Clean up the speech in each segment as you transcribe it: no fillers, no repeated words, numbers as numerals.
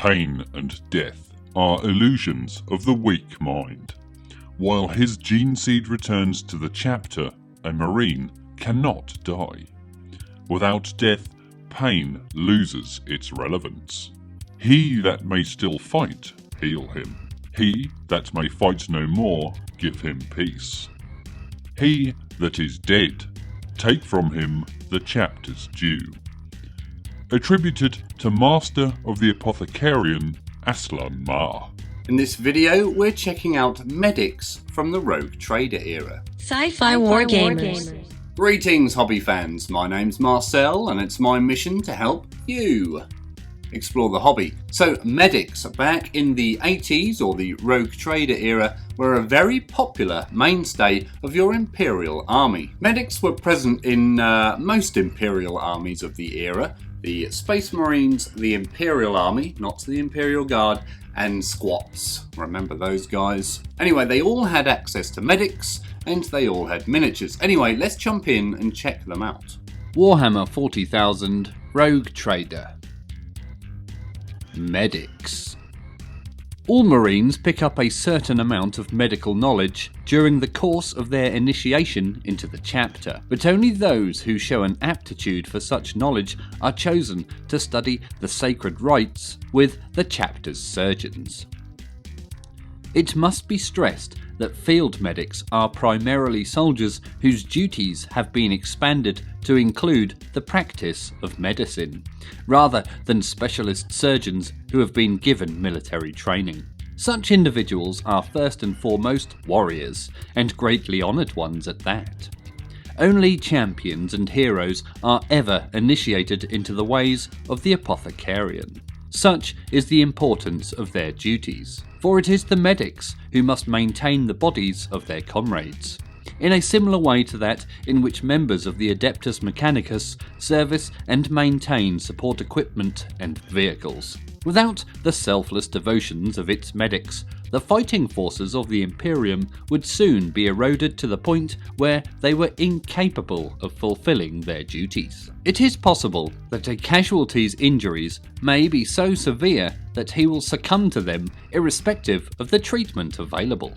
pain and death are illusions of the weak mind. While his gene seed returns to the chapter, a Marine cannot die. Without death, pain loses its relevance. He that may still fight, heal him. He that may fight no more, give him peace. He that is dead, take from him the chapter's due. Attributed to Master of the Apothecarian, Aslan Mar. In this video, we're checking out medics from the Rogue Trader era. Scifiwargamers. Greetings, hobby fans. My name's Marcel, and it's my mission to help you explore the hobby. So, medics back in the 80s or the Rogue Trader era were a very popular mainstay of your Imperial army. Medics were present in most Imperial armies of the era. The Space Marines, the Imperial Army, not the Imperial Guard, and squats. Remember those guys? Anyway, they all had access to medics, and they all had miniatures. Anyway, let's jump in and check them out. Warhammer 40,000 Rogue Trader. Medics. All Marines pick up a certain amount of medical knowledge during the course of their initiation into the chapter, but only those who show an aptitude for such knowledge are chosen to study the sacred rites with the chapter's surgeons. It must be stressed that field medics are primarily soldiers whose duties have been expanded to include the practice of medicine, rather than specialist surgeons who have been given military training. Such individuals are first and foremost warriors, and greatly honoured ones at that. Only champions and heroes are ever initiated into the ways of the Apothecarian. Such is the importance of their duties, for it is the medics who must maintain the bodies of their comrades, in a similar way to that in which members of the Adeptus Mechanicus service and maintain support equipment and vehicles. Without the selfless devotions of its medics, the fighting forces of the Imperium would soon be eroded to the point where they were incapable of fulfilling their duties. It is possible that a casualty's injuries may be so severe that he will succumb to them irrespective of the treatment available.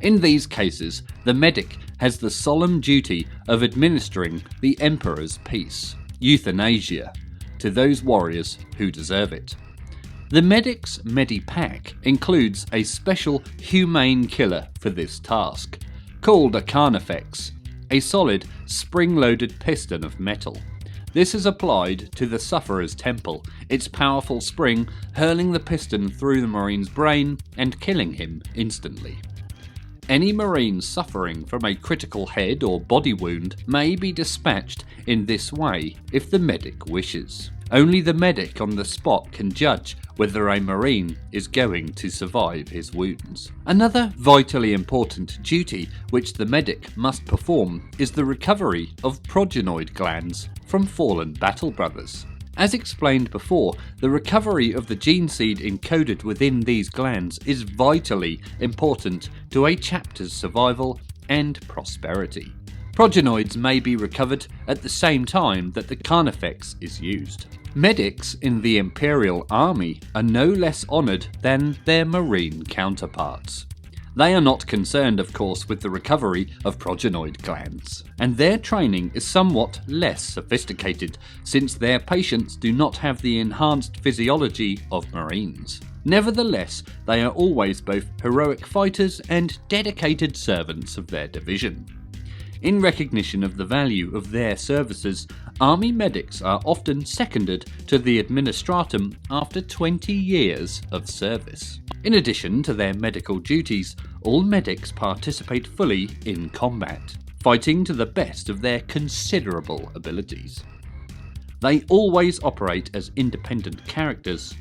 In these cases, the medic has the solemn duty of administering the Emperor's peace, euthanasia, to those warriors who deserve it. The medic's medipack includes a special humane killer for this task, called a carnifex, a solid spring-loaded piston of metal. This is applied to the sufferer's temple, its powerful spring hurling the piston through the Marine's brain and killing him instantly. Any Marine suffering from a critical head or body wound may be dispatched in this way if the medic wishes. Only the medic on the spot can judge whether a Marine is going to survive his wounds. Another vitally important duty which the medic must perform is the recovery of Progenoid glands from fallen battle brothers. As explained before, the recovery of the gene seed encoded within these glands is vitally important to a chapter's survival and prosperity. Progenoids may be recovered at the same time that the carnifex is used. Medics in the Imperial Army are no less honoured than their Marine counterparts. They are not concerned, of course, with the recovery of progenoid glands, and their training is somewhat less sophisticated, since their patients do not have the enhanced physiology of Marines. Nevertheless, they are always both heroic fighters and dedicated servants of their division. In recognition of the value of their services, army medics are often seconded to the administratum after 20 years of service. In addition to their medical duties, all medics participate fully in combat, fighting to the best of their considerable abilities. They always operate as independent characters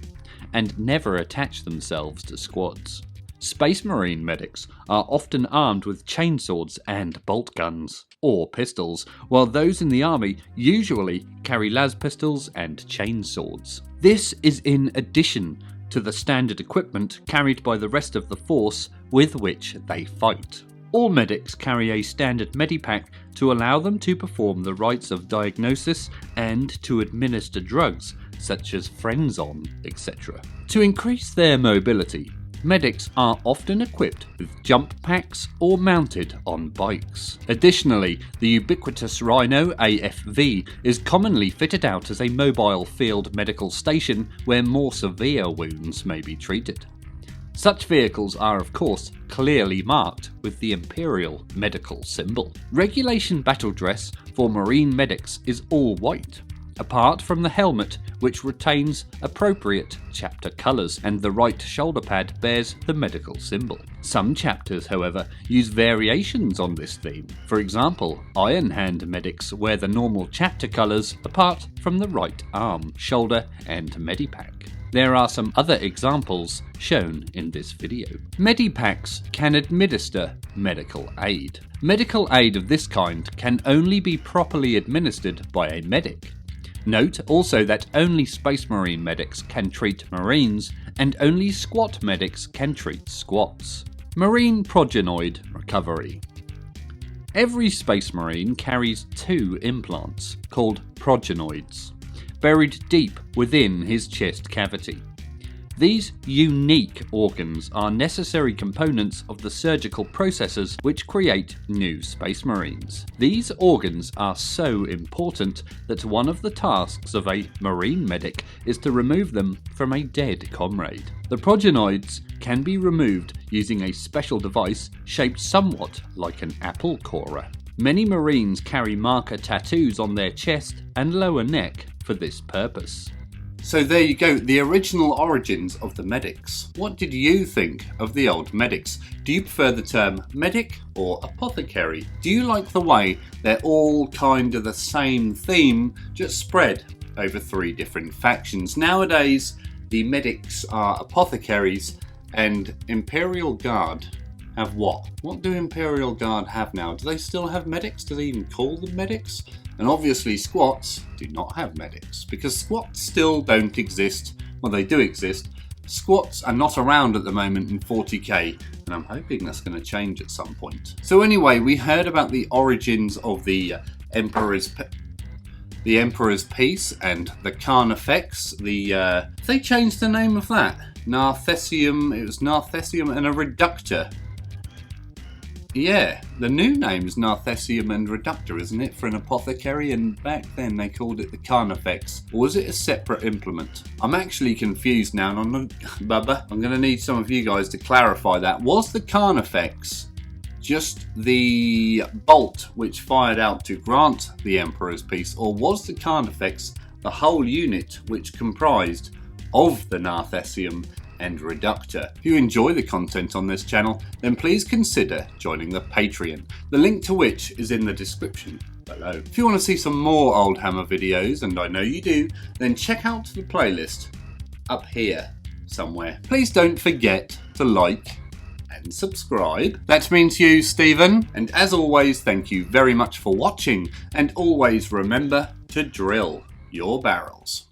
and never attach themselves to squads. Space Marine medics are often armed with chainswords and bolt guns, or pistols, while those in the army usually carry las pistols and chainswords. This is in addition to the standard equipment carried by the rest of the force with which they fight. All medics carry a standard medipack to allow them to perform the rites of diagnosis and to administer drugs such as Frenzon, etc. To increase their mobility, medics are often equipped with jump packs or mounted on bikes. Additionally, the ubiquitous Rhino AFV is commonly fitted out as a mobile field medical station where more severe wounds may be treated. Such vehicles are of course clearly marked with the imperial medical symbol. Regulation battle dress for marine medics is all white, apart from the helmet, which retains appropriate chapter colours, and the right shoulder pad bears the medical symbol. Some chapters, however, use variations on this theme. For example, Iron Hand medics wear the normal chapter colours apart from the right arm, shoulder and medipack. There are some other examples shown in this video. Medipacks can administer medical aid. Medical aid of this kind can only be properly administered by a medic. Note also that only Space Marine medics can treat Marines, and only Squat medics can treat Squats. Marine Progenoid recovery. Every Space Marine carries 2 implants, called Progenoids, buried deep within his chest cavity. These unique organs are necessary components of the surgical processes which create new Space Marines. These organs are so important that one of the tasks of a Marine medic is to remove them from a dead comrade. The Progenoids can be removed using a special device shaped somewhat like an apple corer. Many Marines carry marker tattoos on their chest and lower neck for this purpose. So there you go, the original origins of the medics. What did you think of the old medics? Do you prefer the term medic or apothecary? Do you like the way they're all kind of the same theme, just spread over 3 different factions? Nowadays, the medics are apothecaries, and Imperial Guard have what? What do Imperial Guard have now? Do they still have medics? Do they even call them medics? And obviously Squats do not have medics, because Squats still don't exist. Well, they do exist. Squats are not around at the moment in 40k, and I'm hoping that's going to change at some point. So anyway, we heard about the origins of the Emperor's Peace and the Carnifex. They changed the name of that. Narthesium, it was Narthesium and a Reductor. Yeah, the new name is Narthesium and Reductor, isn't it, for an apothecary, and back then they called it the Carnifex. Or was it a separate implement? I'm actually confused now, and I'm going to need some of you guys to clarify that. Was the Carnifex just the bolt which fired out to grant the Emperor's Peace, or was the Carnifex the whole unit which comprised of the Narthesium and Reductor? If you enjoy the content on this channel, then please consider joining the Patreon, the link to which is in the description below. If you want to see some more Oldhammer videos, and I know you do, then check out the playlist up here somewhere. Please don't forget to like and subscribe. That means you, Stephen. And as always, thank you very much for watching, and always remember to drill your barrels.